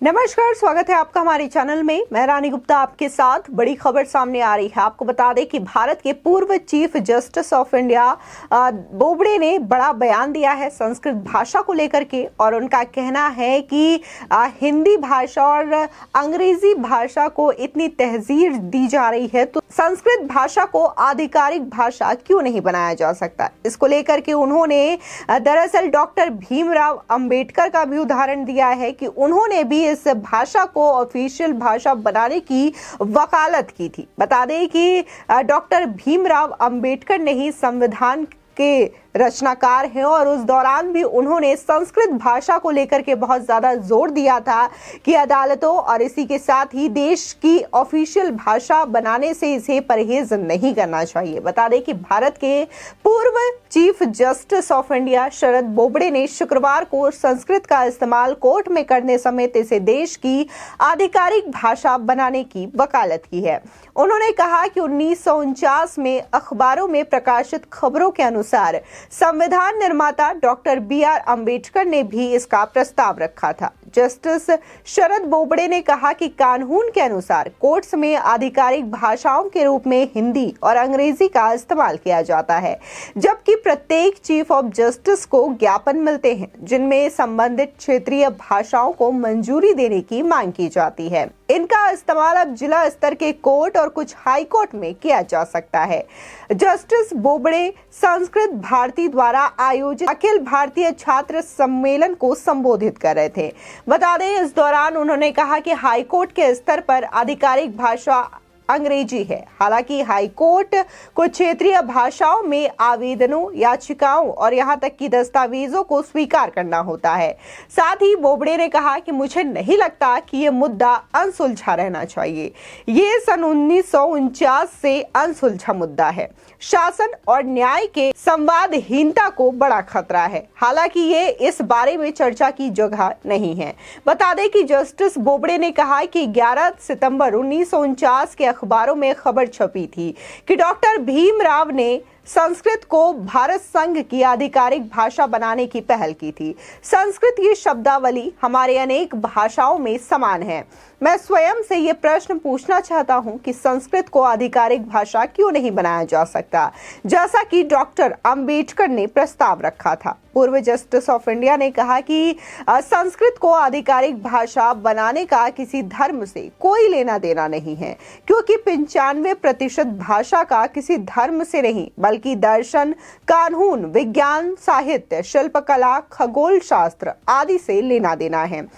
नमस्कार, स्वागत है आपका हमारे चैनल में। मैं रानी गुप्ता आपके साथ। बड़ी खबर सामने आ रही है। आपको बता दें कि भारत के पूर्व chief justice of India Bobde ने बड़ा बयान दिया है संस्कृत भाषा को लेकर के, और उनका कहना है कि हिंदी भाषा और अंग्रेजी भाषा को इतनी तहजीर दी जा रही है तो संस्कृत भाषा को आधिकारिक भाषा क्यों नहीं बनाया जा सकता। इसको लेकर के उन्होंने दरअसल डॉक्टर भीमराव अंबेडकर का भी उदाहरण दिया है कि उन्होंने भी इस भाषा को ऑफिशियल भाषा बनाने की वकालत की थी। बता दें कि डॉक्टर भीमराव अंबेडकर ने ही संविधान के रचनाकार हैं और उस दौरान भी उन्होंने संस्कृत भाषा को लेकर के बहुत ज्यादा जोर दिया था कि अदालतों और इसी के साथ ही देश की ऑफिशियल भाषा बनाने से इसे परहेज नहीं करना चाहिए। बता दें कि भारत के पूर्व chief justice of India Sharad Bobde ने शुक्रवार को संस्कृत का इस्तेमाल कोर्ट में करने समेत इसे देश की आधिकारिक भाषा बनाने की वकालत की है। उन्होंने कहा कि 1949 में अखबारों में प्रकाशित खबरों के अनुसार संविधान निर्माता डॉक्टर बी.आर. अंबेडकर ने भी इसका प्रस्ताव रखा था। जस्टिस शरद बोबड़े ने कहा कि कानून के अनुसार कोर्ट्स में आधिकारिक भाषाओं के रूप में हिंदी और अंग्रेजी का इस्तेमाल किया जाता है, जबकि प्रत्येक चीफ ऑफ जस्टिस को ज्ञापन मिलते हैं जिनमें संबंधित क्षेत्रीय भाषाओं को मंजूरी देने की मांग की जाती है। इनका इस्तेमाल अब जिला स्तर के कोर्ट और कुछ हाई कोर्ट में किया जा सकता है। जस्टिस बोबड़े संस्कृत भारती द्वारा आयोजित अखिल भारतीय छात्र सम्मेलन को संबोधित कर रहे थे। बता दें, इस दौरान उन्होंने कहा कि हाई कोर्ट के स्तर पर आधिकारिक भाषा अंग्रेजी है। हालांकि हाई कोर्ट को क्षेत्रीय भाषाओं में आवेदनों, याचिकाओं और यहां तक कि दस्तावेजों को स्वीकार करना होता है। साथ ही बोबड़े ने कहा कि मुझे नहीं लगता कि ये मुद्दा अनसुलझा रहना चाहिए। ये सन 1949 से अनसुलझा मुद्दा है। शासन और न्याय के संवादहीनता को बड़ा खतरा है। हालांकि ये इस बारे में चर्चा की जगह नहीं है। बता दें कि जस्टिस बोबड़े ने कहा कि 11 सितंबर 1949 के अखबारों में खबर छपी थी कि डॉक्टर भीमराव ने संस्कृत को भारत संघ की आधिकारिक भाषा बनाने की पहल की थी। संस्कृत की शब्दावली हमारे अनेक भाषाओं में समान है। मैं स्वयं से ये प्रश्न पूछना चाहता हूं कि संस्कृत को आधिकारिक भाषा क्यों नहीं बनाया जा सकता, जैसा कि डॉक्टर अंबेडकर ने प्रस्ताव रखा था। पूर्व जस्टिस ऑफ इंडिया ने कहा कि संस्कृत को आधिकारिक भाषा बनाने का किसी धर्म से कोई लेना देना नहीं है, क्योंकि 95% भाषा का किसी धर्म से नहीं बल्कि दर्शन, कानून, विज्ञान, साहित्य, शिल्पकला, खगोल शास्त्र आदि से लेना देना है।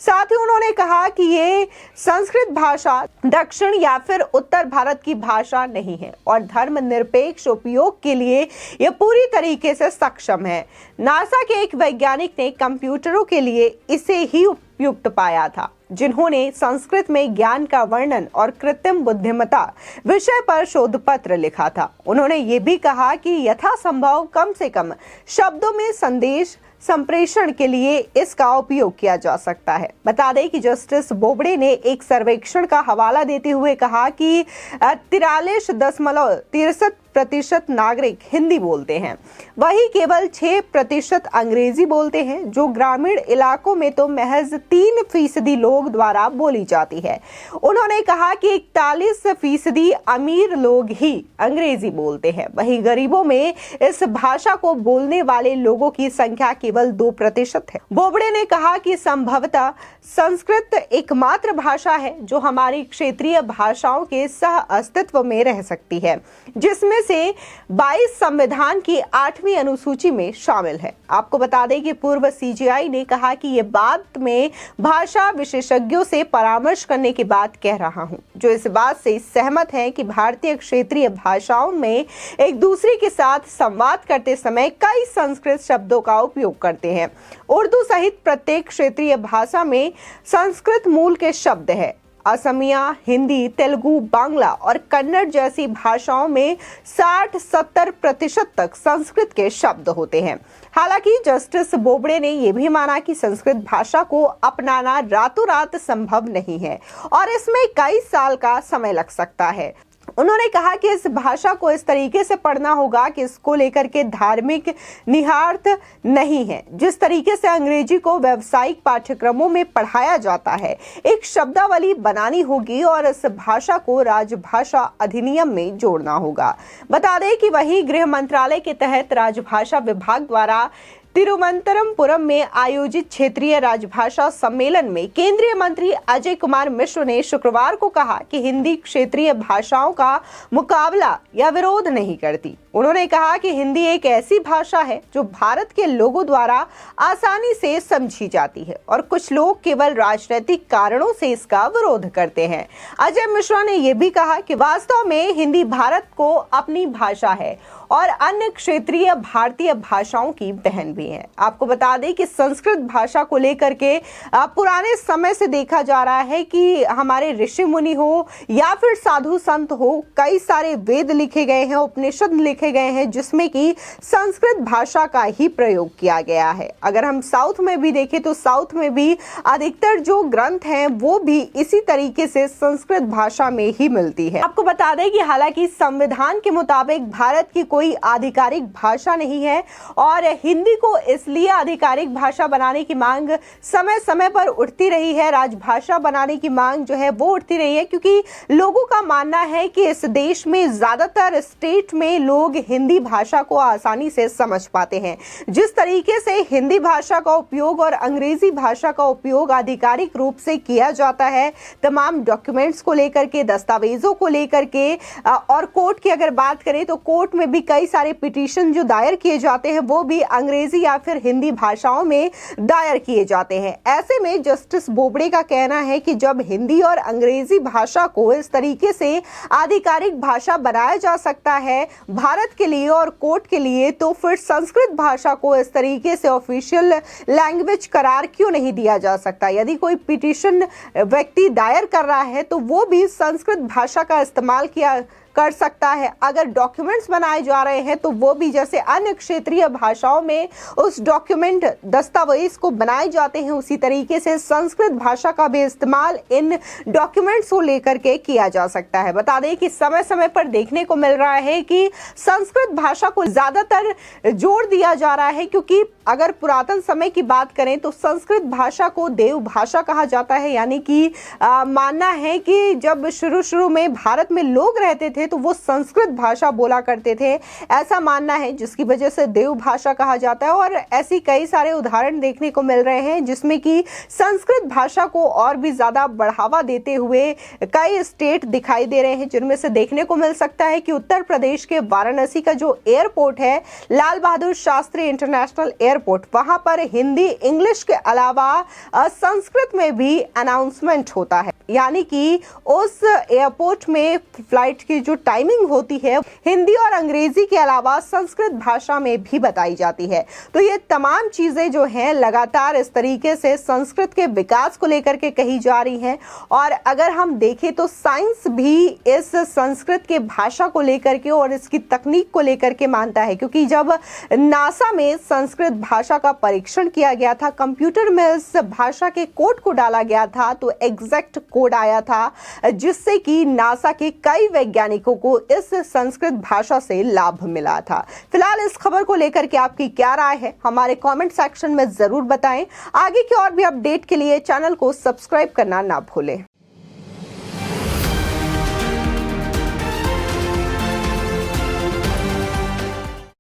साथ ही उन्होंने कहा कि ये संस्कृत भाषा दक्षिण या फिर उत्तर भारत की भाषा नहीं है और धर्मनिरपेक्ष उपयोग के लिए ये पूरी तरीके से सक्षम है। नासा के एक वैज्ञानिक ने कंप्यूटरों के लिए इसे ही उपयुक्त पाया था, जिन्होंने संस्कृत में ज्ञान का वर्णन और कृत्रिम बुद्धिमत्ता विषय पर शोध पत्र लिखा था। उन्होंने ये भी कहा कि यथासंभव कम से कम शब्दों में संदेश संप्रेषण के लिए इसका उपयोग किया जा सकता है। बता दें कि जस्टिस बोबड़े ने एक सर्वेक्षण का हवाला देते हुए कहा कि 43.63% नागरिक हिंदी बोलते हैं, वही केवल 6% अंग्रेजी बोलते हैं, जो ग्रामीण इलाकों में तो महज 3% लोग द्वारा बोली जाती है। उन्होंने कहा कि 41% अमीर लोग ही अंग्रेजी बोलते हैं, वही गरीबों में इस भाषा को बोलने वाले लोगों की संख्या केवल 2% है। बोबड़े ने कहा कि संभवतः संस्कृत एकमात्र भाषा है जो हमारी क्षेत्रीय भाषाओं के सह अस्तित्व में रह सकती है, जिसमें से 22 संविधान की 8वीं अनुसूची में शामिल है। आपको बता दें कि पूर्व सीजेआई ने कहा कि ये बात में भाषा विशेषज्ञों से परामर्श करने की बात कह रहा हूं, जो इस बात से सहमत हैं कि भारतीय क्षेत्रीय भाषाओं में एक दूसरे के साथ संवाद करते समय कई संस्कृत शब्दों का उपयोग करते हैं। उर्दू सहित प्रत्येक क्षेत्रीय भाषा में संस्कृत मूल के शब्द है। असमिया, हिंदी, तेलुगु, बांग्ला और कन्नड़ जैसी भाषाओं में 60-70% तक संस्कृत के शब्द होते हैं। हालांकि जस्टिस बोबड़े ने यह भी माना कि संस्कृत भाषा को अपनाना रातों रात संभव नहीं है और इसमें कई साल का समय लग सकता है। उन्होंने कहा कि इस भाषा को इस तरीके से पढ़ना होगा कि इसको लेकर के धार्मिक निहितार्थ नहीं है। जिस तरीके से अंग्रेजी को व्यावसायिक पाठ्यक्रमों में पढ़ाया जाता है, एक शब्दावली बनानी होगी और इस भाषा को राजभाषा अधिनियम में जोड़ना होगा। बता दें कि वहीं गृह मंत्रालय के तहत राजभाषा विभाग द्वारा तिरुवनंतपुरम में आयोजित क्षेत्रीय राजभाषा सम्मेलन में केंद्रीय मंत्री अजय कुमार मिश्र ने शुक्रवार को कहा कि हिंदी क्षेत्रीय भाषाओं का मुकाबला या विरोध नहीं करती। उन्होंने कहा कि हिंदी एक ऐसी भाषा है जो भारत के लोगों द्वारा आसानी से समझी जाती है और कुछ लोग केवल राजनीतिक कारणों से इसका विरोध करते हैं। अजय मिश्रा ने यह भी कहा कि वास्तव में हिंदी भारत को अपनी भाषा है और अन्य क्षेत्रीय भारतीय भाषाओं की बहन भी है। आपको बता दें कि संस्कृत भाषा को लेकर के पुराने समय से देखा जा रहा है कि हमारे ऋषि मुनि हो या फिर साधु संत हो, कई सारे वेद लिखे गए हैं, उपनिषद लिखे गए हैं, जिसमें कि संस्कृत भाषा का ही प्रयोग किया गया है। अगर हम साउथ में भी देखें तो साउथ में भी अधिकतर जो ग्रंथ हैं वो भी इसी तरीके से संस्कृत भाषा में ही मिलती है। आपको बता दें कि हालांकि संविधान के मुताबिक भारत की कोई आधिकारिक भाषा नहीं है और हिंदी को इसलिए आधिकारिक भाषा बनाने की मांग समय समय पर उठती रही है, राजभाषा बनाने की मांग जो है वो उठती रही है, क्योंकि लोगों का मानना है कि इस देश में ज्यादातर स्टेट में लोग हिंदी भाषा को आसानी से समझ पाते हैं। जिस तरीके से हिंदी भाषा का उपयोग और अंग्रेजी भाषा का उपयोग आधिकारिक रूप से किया जाता है, तमाम डॉक्यूमेंट्स को लेकर के, दस्तावेजों को लेकर के, और कोर्ट की अगर बात करें तो कोर्ट में भी कई सारे पिटीशन जो दायर किए जाते हैं वो भी अंग्रेजी या फिर हिंदी भाषाओं में दायर किए जाते हैं। ऐसे में जस्टिस बोबड़े का कहना है कि जब हिंदी और अंग्रेजी भाषा को इस तरीके से आधिकारिक भाषा बनाया जा सकता है भारत के लिए और कोर्ट के लिए, तो फिर संस्कृत भाषा को इस तरीके से ऑफिशियल लैंग्वेज करार क्यों नहीं दिया जा सकता। यदि कोई पिटीशन व्यक्ति दायर कर रहा है तो वो भी संस्कृत भाषा का इस्तेमाल किया कर सकता है। अगर डॉक्यूमेंट्स बनाए जा रहे हैं तो वो भी जैसे अन्य क्षेत्रीय भाषाओं में उस डॉक्यूमेंट दस्तावेज को बनाए जाते हैं, उसी तरीके से संस्कृत भाषा का भी इस्तेमाल इन डॉक्यूमेंट्स को लेकर के किया जा सकता है। बता दें कि समय समय पर देखने को मिल रहा है कि संस्कृत भाषा को ज्यादातर जोर दिया जा रहा है, क्योंकि अगर पुरातन समय की बात करें तो संस्कृत भाषा को देव भाषा कहा जाता है। यानी कि मानना है कि जब शुरू में भारत में लोग रहते थे तो वो संस्कृत भाषा बोला करते थे, ऐसा मानना है, जिसकी वजह से देव भाषा कहा जाता है। और ऐसी कई सारे उदाहरण देखने को मिल रहे हैं जिसमें कि संस्कृत भाषा को और भी ज्यादा बढ़ावा देते हुए कई स्टेट दिखाई दे रहे हैं, जिनमें से देखने को मिल सकता है कि उत्तर प्रदेश के वाराणसी का जो एयरपोर्ट है, लाल बहादुर शास्त्री इंटरनेशनल एयरपोर्ट, वहां पर हिंदी इंग्लिश के अलावा संस्कृत में भी अनाउंसमेंट होता है। यानी कि उस एयरपोर्ट में फ्लाइट की जो टाइमिंग होती है हिंदी और अंग्रेजी के अलावा संस्कृत भाषा में भी बताई जाती है। तो ये तमाम चीजें जो हैं लगातार इस तरीके से संस्कृत के विकास को लेकर के कही जा रही हैं। और अगर हम देखें तो साइंस भी इस संस्कृत के भाषा को लेकर के और इसकी तकनीक को लेकर के मानता है, क्योंकि जब नासा में संस्कृत भाषा का परीक्षण किया गया था, कंप्यूटर में इस भाषा के कोड को डाला गया था तो एग्जैक्ट कोड आया था, जिससे कि नासा के कई वैज्ञानिकों को इस संस्कृत भाषा से लाभ मिला था। फिलहाल इस खबर को लेकर के आपकी क्या राय है, हमारे कमेंट सेक्शन में जरूर बताएं। आगे की और भी अपडेट के लिए चैनल को सब्सक्राइब करना ना भूलें।